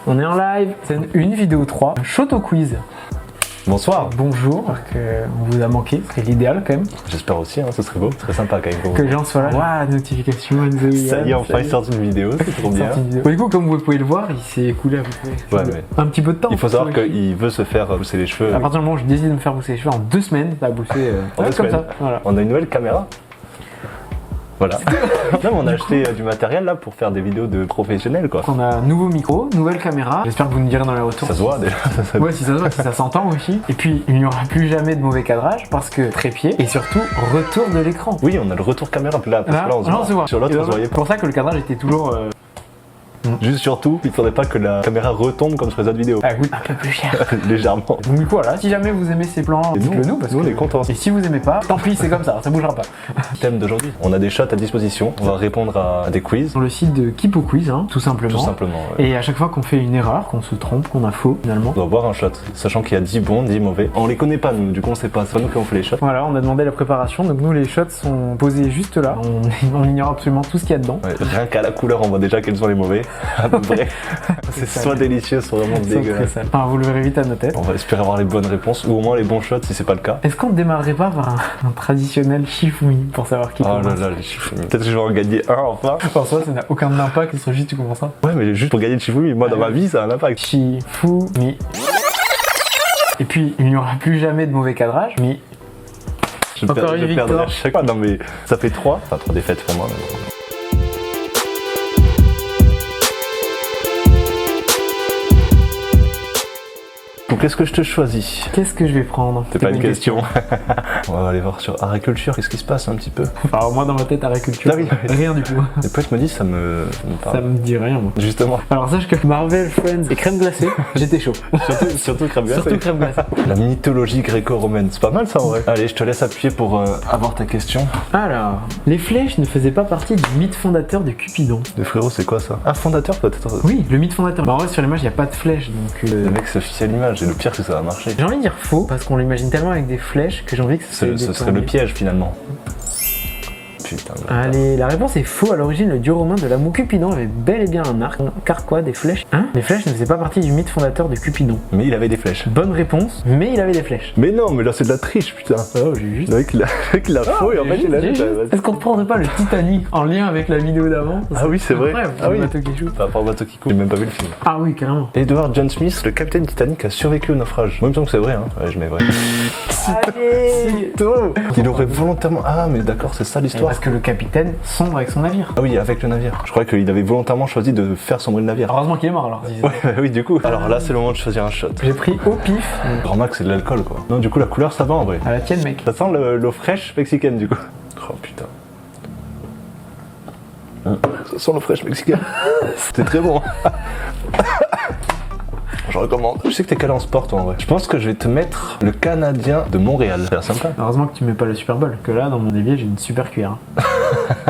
On est en live, c'est une vidéo 3, un Shoto quiz. Bonsoir. Bonjour, on vous a manqué, c'est l'idéal quand même. J'espère aussi, ce serait beau, ce serait sympa quand même. Que les gens soient là. Waouh, notification, Enzo. Ça y est, enfin il sort une vidéo, c'est trop bien. Bon, du coup, comme vous pouvez le voir, il s'est écoulé à peu près un petit peu de temps. Il faut savoir qu'il veut se faire pousser les cheveux. À partir du moment où je décide de me faire pousser les cheveux, en 2 semaines, ça a poussé en 2 comme semaines. ça. Voilà. On a une nouvelle caméra. Voilà. Non, mais on a acheté du matériel là pour faire des vidéos de professionnels quoi. On a un nouveau micro, nouvelle caméra. J'espère que vous nous direz dans les retours. Ça se voit déjà. Ouais, si ça se voit, si ça s'entend aussi. Et puis, il n'y aura plus jamais de mauvais cadrage parce que trépied et surtout retour de l'écran. Oui, on a le retour caméra là, parce que là on se voit. Sur l'autre on se voyait pas. C'est pour ça que le cadrage était toujours. Juste surtout, il faudrait pas que la caméra retombe comme sur les autres vidéos. Ah oui, un peu plus cher. Légèrement. Donc du coup voilà, si jamais vous aimez ces plans, dites-le nous parce que on est contents. Et si vous aimez pas, tant pis, c'est comme ça bougera pas. Thème d'aujourd'hui, on a des shots à disposition, on va répondre à des quiz. Sur le site de Kipo Quiz, tout simplement. Tout simplement, ouais. Et à chaque fois qu'on fait une erreur, qu'on se trompe, qu'on a faux finalement, on doit voir un shot, sachant qu'il y a 10 bons, 10 mauvais. On les connaît pas nous, du coup on sait pas, c'est pas nous qui avons fait les shots. Voilà, on a demandé la préparation, donc nous les shots sont posés juste là, on ignore absolument tout ce qu'il y a dedans. Ouais, rien qu'à la couleur, on voit déjà quels sont les mauvais, à peu près. C'est soit délicieux, soit vraiment dégueulasse. Enfin, vous le verrez vite à nos têtes. On va espérer avoir les bonnes réponses, ou au moins les bons shots si c'est pas le cas. Est-ce qu'on ne démarrerait pas par un traditionnel Shifumi pour savoir qui commence? Oh là là, les Shifumi. Peut-être que je vais en gagner un enfin. Pour ça n'a aucun impact, sur juste tu commences ça. Ouais, mais juste pour gagner le Shifumi, moi dans ma vie ça a un impact. Shifumi. Et puis, il n'y aura plus jamais de mauvais cadrage, mais. Je perdrai à chaque fois. Non mais ça fait 3, enfin 3 défaites pour moi. Donc qu'est-ce que je te choisis? Qu'est-ce que je vais prendre? C'est pas une question. On va aller voir sur agriculture, qu'est-ce qui se passe un petit peu? Alors moi dans ma tête agriculture, ah oui. Rien du tout. Les potes me disent ça me parle. Ça me dit rien moi. Justement. Alors sache que Marvel, Friends et crème glacée, j'étais chaud. surtout crème glacée. Surtout crème glacée. La mythologie gréco-romaine, c'est pas mal ça en vrai. Allez, je te laisse appuyer pour avoir ta question. Alors, les flèches ne faisaient pas partie du mythe fondateur de Cupidon. De frérot, c'est quoi ça? Ah, fondateur peut-être? Oui, le mythe fondateur. Bah en vrai sur l'image il n'y a pas de flèches donc... Le mec se fie à l'image et le pire c'est que ça va marcher. J'ai envie de dire faux parce qu'on l'imagine tellement avec des flèches que j'ai envie que ce serait le piège finalement. Putain. Allez, la réponse est faux. À l'origine, le dieu romain de l'amour Cupidon avait bel et bien un arc. Car quoi, des flèches? Les flèches ne faisaient pas partie du mythe fondateur de Cupidon. Mais il avait des flèches. Bonne réponse, mais il avait des flèches. Mais non, mais là c'est de la triche, putain. Oh, j'ai juste. Le mec il a faux et en fait il a juste. Est-ce qu'on ne prendrait pas le Titanic en lien avec la vidéo d'avant? Ah oui, c'est vrai. Ah oui, le bateau qui joue. Par rapport au bateau qui coule, j'ai même pas vu le film. Ah oui, carrément. Edward John Smith, le capitaine Titanic, a survécu au naufrage. Moi, il me semble que c'est vrai, Ouais, je mets vrai. Allez, il aurait volontairement. Ah, mais d'accord, c'est ça l'histoire. Parce que le capitaine sombre avec son navire. Ah oui, avec le navire. Je crois qu'il avait volontairement choisi de faire sombrer le navire. Heureusement qu'il est mort alors. Ouais, oui, du coup. Alors là, c'est le moment de choisir un shot. J'ai pris au pif. Grand max, c'est de l'alcool quoi. Non, du coup, la couleur ça va en vrai. À la tienne, mec. Ça sent l'eau fraîche mexicaine du coup. Oh putain. Ça sent l'eau fraîche mexicaine. C'est très bon. Je recommande. Je sais que t'es calé en sport toi en vrai. Je pense que je vais te mettre le Canadien de Montréal. Ça a l'air sympa. Heureusement que tu mets pas le Super Bowl, que là dans mon évier j'ai une super cuillère.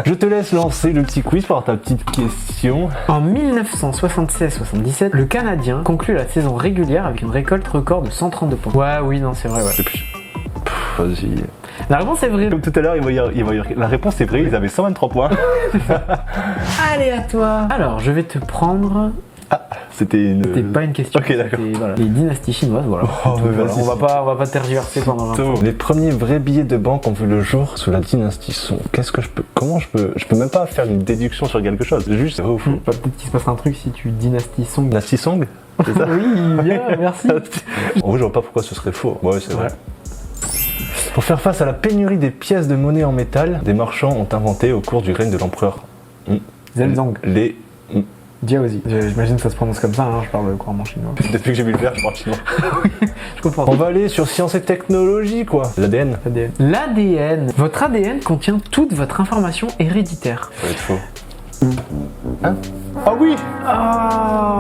Je te laisse lancer le petit quiz par ta petite question. En 1976-77, le Canadien conclut la saison régulière avec une récolte record de 132 points. Ouais, oui, non, c'est vrai, ouais. Et puis, vas-y. La réponse est vraie. Comme tout à l'heure, la réponse est vraie, ils avaient 123 points. Allez, à toi. Alors, je vais te prendre... Ah, c'était pas une question. Ok, d'accord. Voilà. Les dynasties chinoises, voilà. Voilà. On va pas tergiverser pendant 20 ans. Les premiers vrais billets de banque ont vu le jour sous la dynastie Song. Comment je peux même pas faire une déduction sur quelque chose. Juste, c'est vrai ou faux. Peut-être qu'il se passera un truc si tu dynastie Song. Dynastie Song? C'est ça? Oui, bien, merci. En vrai, je vois pas pourquoi ce serait faux. Ouais, c'est vrai. Pour faire face à la pénurie des pièces de monnaie en métal, des marchands ont inventé au cours du règne de l'empereur Zhenzong. Les Jiaozi. J'imagine que ça se prononce comme ça, je parle couramment chinois. Depuis que j'ai vu le faire, je parle chinois. Oui, je comprends. On va aller sur science et technologie, quoi. L'ADN. L'ADN. Votre ADN contient toute votre information héréditaire. Ça va être faux. Hein? Ah oui! Ah,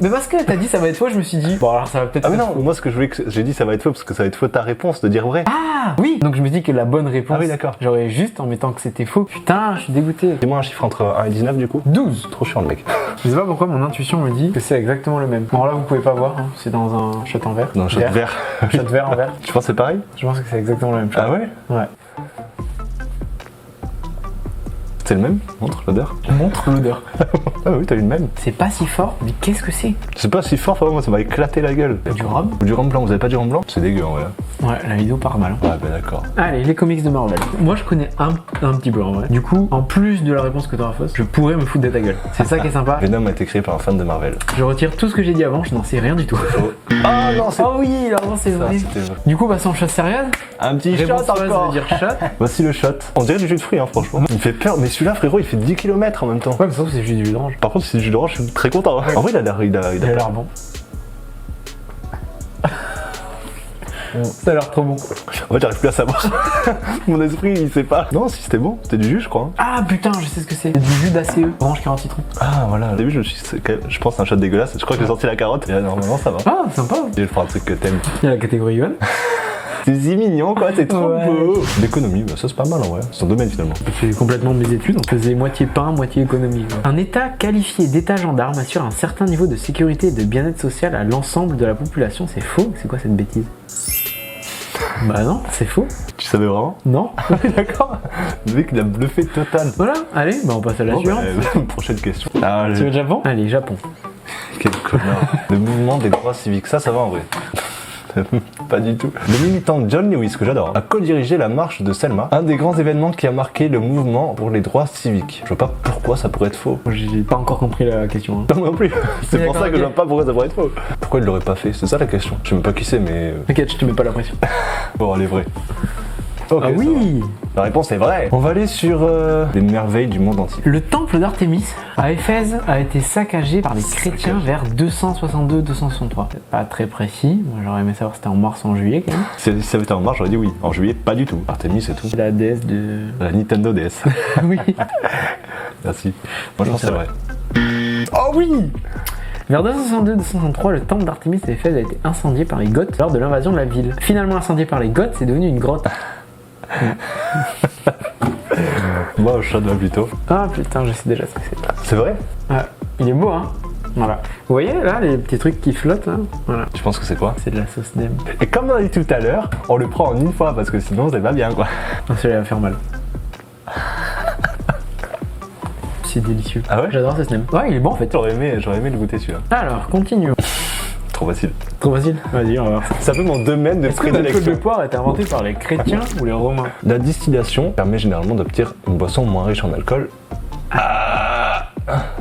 mais parce que t'as dit ça va être faux, je me suis dit. Bon, alors ça va peut-être. Ah, mais non, moi ce que je voulais que j'ai dit ça va être faux parce que ça va être faux ta réponse de dire vrai. Ah oui! Donc je me dis que la bonne réponse. Ah oui, d'accord. J'aurais juste en mettant que c'était faux. Putain, je suis dégoûté. Dis-moi un chiffre entre 1 et 19 du coup. 12. Trop chiant le mec. Je sais pas pourquoi mon intuition me dit que c'est exactement le même. Bon, là vous pouvez pas voir, c'est dans un shot en verre. Dans un shot vert. Un shot vert en verre. Tu penses que c'est pareil? Je pense que c'est exactement la même chose. Ah ouais? Ouais. C'est le même? Montre l'odeur. Montre l'odeur. Ah oui, t'as eu le même. C'est pas si fort, mais qu'est-ce que c'est? C'est pas si fort, moi ça m'a éclaté la gueule. Du rhum? Du rhum blanc, vous avez pas du rhum blanc? C'est dégueu en vrai. Ouais, la vidéo part mal. Ouais, bah d'accord. Allez, les comics de Marvel. Moi, je connais un petit peu en vrai. Du coup, en plus de la réponse que t'auras fausse, je pourrais me foutre de ta gueule. C'est ça qui est sympa. Venom a été créé par un fan de Marvel. Je retire tout ce que j'ai dit avant, je n'en sais rien du tout. Ah non, c'est. Oh oui, alors c'est vrai. c'était vrai. Du coup, passons aux choses sérieuses. Un petit Réponse shot heureuse, ça encore. veut dire shot. Voici le shot. On dirait du jus de fruits, hein, franchement. Il me fait peur, mais celui-là, frérot, il fait 10 km en même temps. Ouais, mais ça, c'est juste du jus d'orange. Par contre, si c'est du jus d'orange, je suis très content. Hein. En vrai, il a l'air. Il a l'air bon. Ça a l'air trop bon. En fait, j'arrive plus à savoir. Mon esprit, il sait pas. Non, si c'était bon, c'était du jus, je crois. Hein. Ah putain, je sais ce que c'est. Du jus d'ACE, orange carotte citron. Ah voilà. Au début, je pense à un shot dégueulasse. Je crois que j'ai sorti la carotte. Et là, normalement, ça va. Ah, sympa. Je vais faire un truc que t'aimes. Il y a la catégorie Yuan. C'est si mignon, quoi. C'est trop Ouais. beau. L'économie, bah, ça c'est pas mal en vrai. C'est son domaine finalement. J'ai complètement mes études, on faisait moitié pain, moitié économie. Quoi. Un état qualifié d'état gendarme assure un certain niveau de sécurité et de bien-être social à l'ensemble de la population. C'est faux? C'est quoi cette bêtise? Bah non, c'est faux. Tu savais vraiment? Non. D'accord. Le mec, il a bluffé total. Voilà, allez, bah on passe à la Bon, suivante. prochaine question. Ah, Tu veux le Japon? Allez, Japon. quel connard. Le mouvement des droits civiques, ça va en vrai. Pas du tout. Le militant John Lewis, que j'adore, a co-dirigé la marche de Selma, un des grands événements qui a marqué le mouvement pour les droits civiques. Je vois pas pourquoi ça pourrait être faux. J'ai pas encore compris la question. Hein. Non, non plus. C'est pour D'accord, ça que ok. je vois pas pourquoi ça pourrait être faux. Pourquoi il l'aurait pas fait? C'est ça la question. Je sais même pas qui c'est, mais. T'inquiète, je te mets pas la pression. Bon, elle est vraie. Ok, Ah ça oui! va. La réponse est vraie. On va aller sur les merveilles du monde entier. Le temple d'Artémis à Éphèse a été saccagé par les chrétiens vers 262-263. C'est pas très précis. Moi j'aurais aimé savoir si c'était en mars ou en juillet quand même. Si ça avait été en mars, j'aurais dit oui. En juillet, pas du tout. Artemis, c'est tout. C'est la déesse de. La Nintendo DS. Oui. Merci. Moi, je pense que c'est vrai. Oh oui! Vers 262-263, le temple d'Artémis à Éphèse a été incendié par les Goths lors de l'invasion de la ville. Finalement incendié par les Goths, c'est devenu une grotte. Moi, je chante plutôt. Ah putain, je sais déjà ce que c'est. C'est vrai? Ah, il est beau hein. Voilà. Vous voyez là les petits trucs qui flottent là? Voilà. Je pense que c'est quoi? C'est de la sauce nem. Et comme on a dit tout à l'heure, on le prend en une fois parce que sinon, c'est pas bien quoi. Ah, celui-là va faire mal. C'est délicieux. Ah ouais? J'adore ce nem. Ouais, il est bon en fait. J'aurais aimé le goûter celui-là. Alors, continuons. Trop facile. Trop facile. Vas-y, on va voir. C'est un peu mon domaine de Est-ce que l'alcool de prédilection. poire a été inventé par les chrétiens ou les romains? La distillation permet généralement d'obtenir une boisson moins riche en alcool. Ah,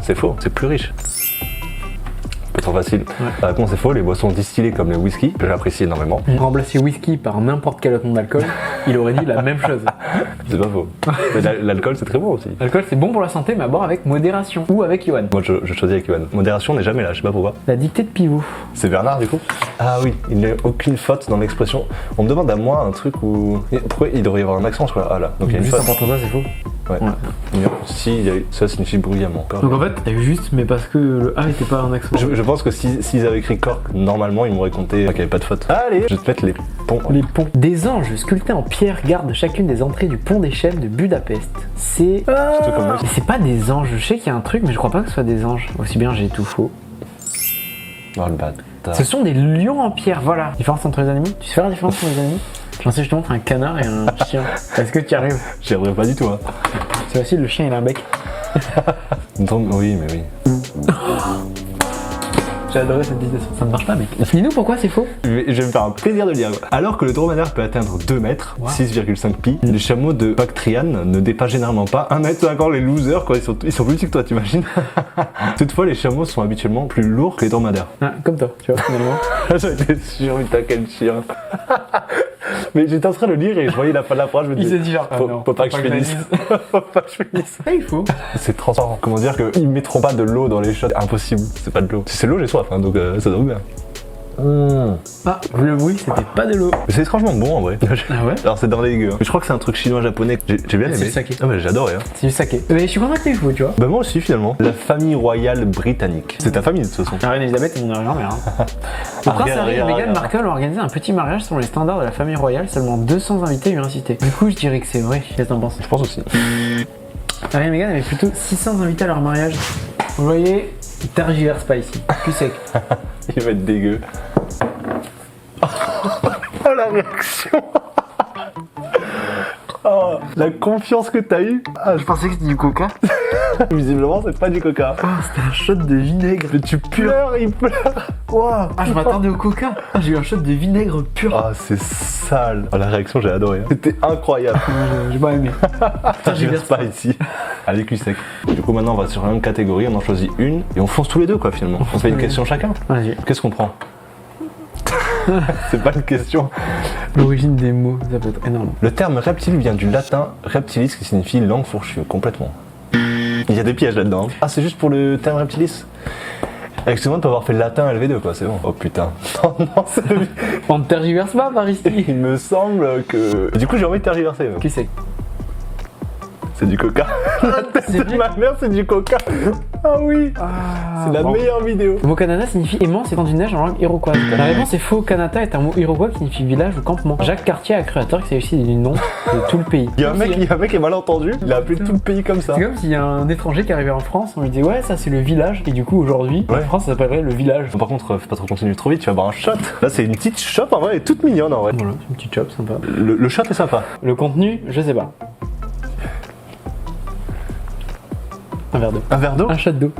c'est faux, c'est plus riche. C'est trop facile. Ouais. La réponse est faux, les boissons distillées comme le whisky, que j'apprécie énormément. Remplacer whisky par n'importe quel autre nom d'alcool, il aurait dit la même chose. C'est pas faux. Mais l'alcool, c'est très bon aussi. L'alcool c'est bon pour la santé, mais à boire avec modération. Ou avec Yohan. Moi, je choisis avec Yohan. Modération n'est jamais là, je sais pas pourquoi. La dictée de pivot. C'est Bernard, du coup? Ah oui, il n'y a aucune faute dans l'expression. On me demande à moi un truc où. Pourquoi il devrait y avoir un accent, je crois? Ah là, donc il y a une Juste en faute. partant ça, c'est faux. Ouais. Ouais. Non, si, ça signifie bruyamment. Donc en fait, t'as eu juste, mais parce que le A était pas un accent. Je pense que s'ils avaient écrit cork, normalement, ils m'auraient compté qu'il n'y avait pas de faute. Allez, je vais te mettre les ponts. Les ponts. Des anges sculptés en pierre gardent chacune des entrées du pont des chefs de Budapest. C'est. tout comme moi. Mais c'est pas des anges. Je sais qu'il y a un truc, mais je crois pas que ce soit des anges. Aussi bien j'ai tout faux. Oh le bâtard. Ce sont des lions en pierre. Voilà. Différence entre les animaux. Tu sais faire la différence entre les animaux? J'en sais justement entre un canard et un chien. Est-ce que tu y arrives? J'y arriverai pas du tout, hein. C'est facile, le chien il a un bec. Donc, oui, mais oui. J'ai adoré cette citation. Ça ne marche pas, mec. Dis-nous pourquoi c'est faux. Je vais me faire un plaisir de le dire. Alors que le dromadaire peut atteindre 2 mètres, Wow. 6,5 pi, les chameaux de Bactriane ne dépassent généralement pas 1m50. Les losers, quoi, ils sont plus petits que toi, t'imagines? Toutefois, les chameaux sont habituellement plus lourds que les dromadaires. Ah, comme toi, tu vois, finalement. J'étais sûr, putain, quel chien. Mais j'étais en train de le lire et je voyais la fin de la phrase, je me Il disais, s'est dit genre, ah faut, non, faut pas que je finisse. Faut pas que je finisse. Ah, il faut. C'est transparent. Comment dire qu'ils mettront pas de l'eau dans les shots? Impossible, c'est pas de l'eau. Si c'est de l'eau, j'ai soif, hein, donc ça doit bien. Ah, le bruit, c'était pas de l'eau. Mais c'est étrangement bon en vrai. Ah ouais? Alors c'est dans les gueux. Mais je crois que c'est un truc chinois-japonais que j'ai bien aimé. C'est le saké. Ah ouais, j'ai adoré. Hein. C'est du saké. Mais je suis content que t'aies faux, tu vois. Bah moi aussi finalement. La famille royale britannique. C'est ta famille de toute façon. La reine Elisabeth et mon arrière-mère. Hein. Le prince Harry et Meghan Markle ont organisé un petit mariage selon les standards de la famille royale. Seulement 200 invités lui incités. Du coup, je dirais que c'est vrai. Qu'est-ce que t'en penses? Je pense aussi. Harry et Meghan avaient plutôt 600 invités à leur mariage. Vous voyez, ils tergiversent pas ici. Plus sec. Il va être dégueu. Oh la réaction. Oh, la confiance que t'as eue. Ah, Je pensais que c'était du coca. visiblement, c'est pas du coca. Oh, c'était un shot de vinaigre. Mais tu pleures, il pleure. Wow. Ah, je m'attendais au coca. Ah, j'ai eu un shot de vinaigre pur. Ah, c'est sale. Oh, la réaction, j'ai adoré. Hein. C'était incroyable. J'ai pas aimé. Ça, je reste pas ici. Allez, cul sec. Du coup, maintenant, on va sur la même catégorie. On en choisit une et on fonce tous les deux, quoi, finalement. On se fait une question chacun. Vas-y. Qu'est-ce qu'on prend? C'est pas une question. L'origine des mots, ça peut être énorme. Le terme reptile vient du latin reptilis qui signifie langue fourchue, complètement. Il y a des pièges là-dedans. Ah, c'est juste pour le terme reptilis? Excuse-moi de pas avoir fait le latin LV2, quoi, c'est bon. Oh putain. Non, non, c'est... On ne tergiverse pas par ici. Il me semble que... Du coup, j'ai envie de tergiverser. Qui c'est? C'est du coca. C'est C'est ma mère, c'est du coca. Ah oui. C'est la meilleure vidéo. Le mot Kanata signifie aimant s'étend du neige en langue iroquoise. La réponse est faux. Kanata est un mot iroquois qui signifie village ou campement. Jacques Cartier a cru à tort que c'est aussi du nom de tout le pays. Il y a un mec qui est mal entendu, il a appelé tout le pays comme ça. C'est comme s'il y a un étranger qui arrivait en France, on lui disait ouais ça c'est le village et du coup aujourd'hui en Ouais. France ça s'appellerait le village. Par contre, fais pas trop continuer trop vite, tu vas boire un shot. Là, c'est une petite shot en vrai, elle est toute mignonne en vrai. Voilà, c'est une petite chop sympa. Le shot est sympa. Le contenu, je sais pas. Un verre d'eau. Un verre d'eau. Un shot d'eau.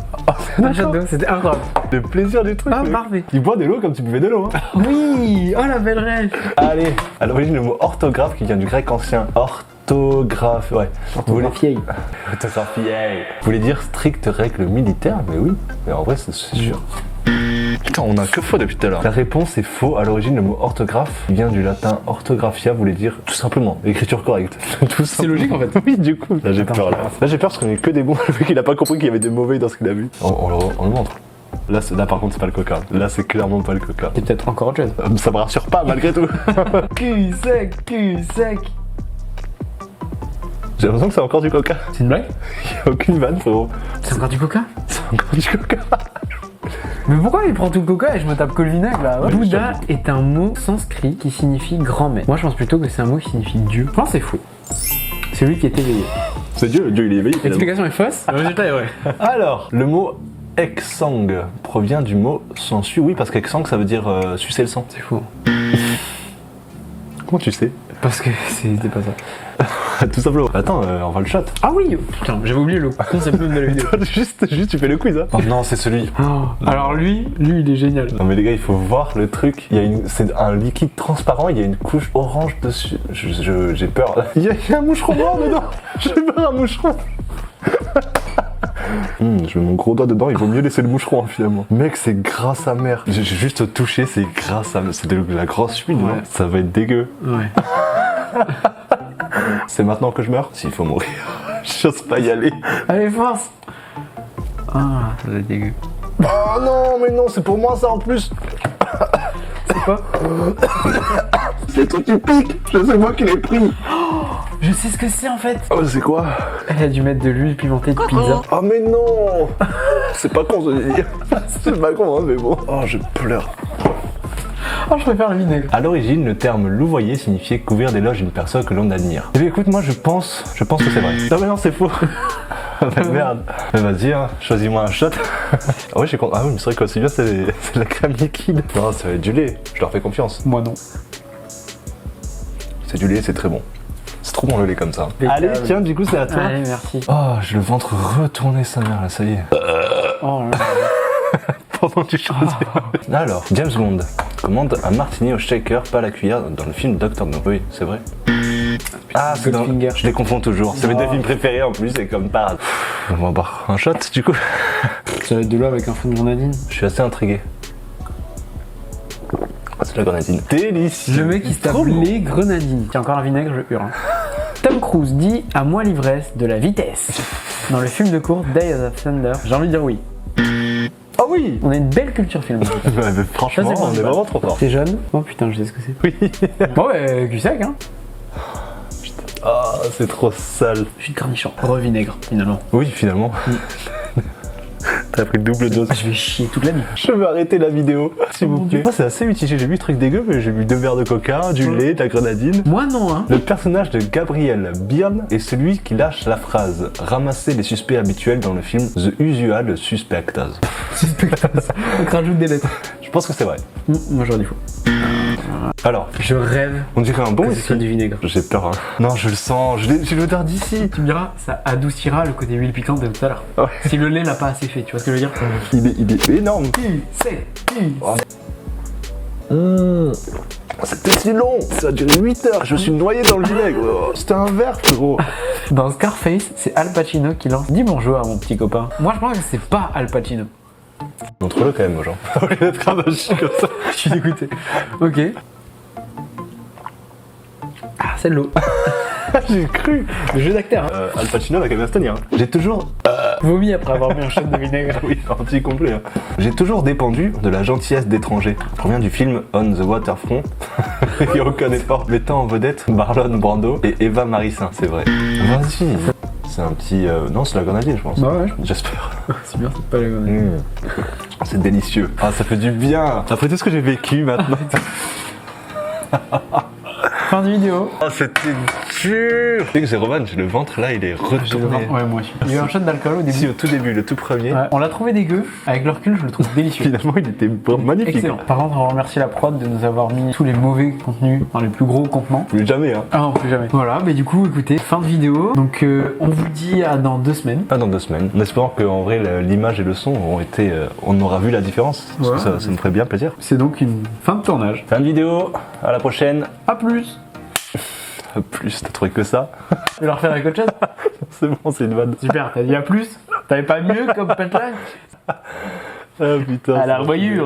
Un shot d'eau, c'était incroyable. Le plaisir du truc. Ah mec. parfait. Il boit de l'eau comme tu buvais de l'eau. Hein. Oui, oh la belle rêve. Allez, à l'origine, le mot orthographe qui vient du grec ancien. Orthographe, ouais. Orthographier. Orthographier. Vous voulez dire stricte règle militaire? Mais oui, mais en vrai, c'est sûr. Putain, on a que faux depuis tout à l'heure. La réponse est faux. À l'origine, le mot orthographe vient du latin orthographia, voulait dire tout simplement écriture correcte. Tout C'est logique en fait. Oui, du coup. Là, j'ai Attends, peur. Là, j'ai peur parce qu'on est que des bons. Le mec, il a pas compris qu'il y avait des mauvais dans ce qu'il a vu. On le montre. Là, par contre, c'est pas le coca. Là, c'est clairement pas le coca. C'est peut-être encore autre chose. Ça me rassure pas, malgré tout. Cul sec, cul sec. J'ai l'impression que c'est encore du coca. C'est une blague? Il y a aucune vanne, frérot. C'est encore du coca? C'est encore du coca. Mais pourquoi il prend tout le coca et je me tape que le vinaigre là? Ouais, Bouddha est un mot sanskrit qui signifie grand maître. Moi je pense plutôt que c'est un mot qui signifie Dieu. Je pense que c'est faux. C'est lui qui est éveillé. C'est Dieu, il est éveillé. L'explication est fausse. Le résultat est vrai. Alors, le mot eksang provient du mot sensu. Oui, parce qu'eksang, ça veut dire sucer le sang. C'est faux. Comment tu sais? Parce que c'était pas ça. Tout simplement. Attends, on va le shot. Ah oui! Putain, j'avais oublié le concept même de la vidéo. juste, tu fais le quiz, hein. Oh non, c'est celui. Oh, alors lui, il est génial. Non mais les gars, il faut voir le truc. C'est un liquide transparent, il y a une couche orange dessus. J'ai peur. Il y a un moucheron noir dedans. J'ai peur, un moucheron. Je mets mon gros doigt dedans, il vaut mieux laisser le moucheron hein, finalement. Mec, c'est gras sa mère. J'ai juste touché, c'est gras sa mère. C'est de la grosse huile, Ouais. non? Ça va être dégueu. Ouais. C'est maintenant que je meurs? S'il faut mourir. J'ose pas y aller. Allez, force! Ah, ça doit être dégueu. Oh non, mais non, c'est pour moi ça en plus. C'est quoi? C'est toi qui pique. C'est moi qui l'ai pris. Je sais ce que c'est en fait. Oh, c'est quoi? Elle a dû mettre de l'huile pimentée de pizza. Oh mais non. C'est pas con, je veux dire. C'est pas con, hein, mais bon. Oh, je pleure. Oh, je préfère le vinaigre. À l'origine, le terme louvoyer signifiait couvrir d'éloges une personne que l'on admire. Eh bien écoute, moi je pense que c'est vrai. Non mais non, c'est faux. Bah merde. Mais vas-y, hein, choisis-moi un shot. Ah ouais, j'ai compris. Ah oui, mais c'est vrai qu'aussi bien c'est de la crème liquide. Non, ça va être du lait. Je leur fais confiance. Moi non. C'est du lait, c'est très bon. C'est trop bon le lait comme ça. Impeccable. Allez, tiens, du coup c'est à toi. Allez, merci. Oh, j'ai le ventre retourné sa mère là, ça y est. Oh là là. Pendant que tu choisis. Alors, James Bond commande un martini au shaker, pas à la cuillère, dans le film Dr. No. Oui, c'est vrai. Ah, c'est dans... Goldfinger. Je les confonds toujours. C'est mes deux films préférés en plus, c'est comme par... On va boire un shot du coup. Ça va être de l'eau avec un fond de grenadine. Je suis assez intrigué. Ah, c'est de la grenadine. Délicieux. Le mec qui se tape Trop bon. les grenadines. Tiens, encore un vinaigre, je hurle. Hein. Tom Cruise dit à moi l'ivresse de la vitesse. Dans le film de course Days of Thunder, j'ai envie de dire oui. Ah oui. On a une belle culture film. Ouais, mais franchement, Ça, c'est on est principal. vraiment trop fort. T'es jeune? Oh putain, je sais ce que c'est. Oui. Bon, ouais, cul sec, hein. Ah, c'est trop sale. Je suis de cornichon. Revinaigre, finalement. Oui, finalement. T'as pris le double dose. Je vais chier toute la nuit. Je vais arrêter la vidéo, s'il vous plaît. Moi, c'est assez mitigé. J'ai vu truc dégueu, mais j'ai vu 2 verres de coca, du lait, de la grenadine. Moi non, hein. Le personnage de Gabriel Byrne est celui qui lâche la phrase « Ramasser les suspects habituels » dans le film The Usual Suspects. Suspectas. Donc rajoute des lettres. Je pense que c'est vrai. Moi j'aurais des faux. Alors, Je rêve on dirait un bon que ce soit ici. du vinaigre. J'ai peur. Hein. Non, je le sens. J'ai l'odeur d'ici. Tu me diras, ça adoucira le côté huile piquante de tout à l'heure. Ouais. Si le lait l'a pas assez fait, tu vois ce que je veux dire? Il est énorme. C'est C'était si long. Ça a duré 8 heures. Je me suis noyé dans le vinaigre. Oh, c'était un verre, frérot. Dans Scarface, c'est Al Pacino qui lance. Dis bonjour à mon petit copain. Moi, je pense que c'est pas Al Pacino. Montre-le quand même aux gens. Au lieu d'être un machine comme ça. Je suis dégoûté. Ok. Ah, c'est de l'eau. J'ai cru. Le jeu d'acteur. Hein. Al Pacino va quand même se tenir. J'ai toujours. Vomi après avoir mis un shot de vinaigre. Oui, entier complet. Hein. J'ai toujours dépendu de la gentillesse d'étrangers. Ça provient du film On the Waterfront. Il aucun effort mettant en vedette Marlon Brando et Eva Marissin, c'est vrai. Vas-y. C'est un petit. Non, c'est la grenadine, je pense. Bah ouais, J'espère. c'est bien, c'est pas la bonne. C'est délicieux. Ah, ça fait du bien. Après tout ce que j'ai vécu maintenant. Fin de vidéo. Oh, c'était dur. Tu sais que j'ai Roman, j'ai le ventre là, il est retourné. Ouais, moi aussi. Il y a eu un shot d'alcool au début. Si, au tout début, le tout premier. Ouais, on l'a trouvé dégueu. Avec le recul, je le trouve délicieux. Finalement, il était magnifique. Excellent. Par contre, on remercie la prod de nous avoir mis tous les mauvais contenus dans les plus gros contenants. Plus jamais, hein. Ah non, plus jamais. Voilà, mais du coup, écoutez, fin de vidéo. Donc, on vous dit à dans 2 semaines. Pas dans 2 semaines. En espérant qu'en vrai, l'image et le son ont été. On aura vu la différence. Parce que Ouais. ça me ferait bien plaisir. C'est donc une fin de tournage. Fin de vidéo. À la prochaine. À plus. Plus, t'as trouvé que ça. Je vais leur faire avec autre chose. C'est bon, c'est une vanne. Super, t'as dit à plus. T'avais pas mieux comme punchline? Ah putain. À la revoyure.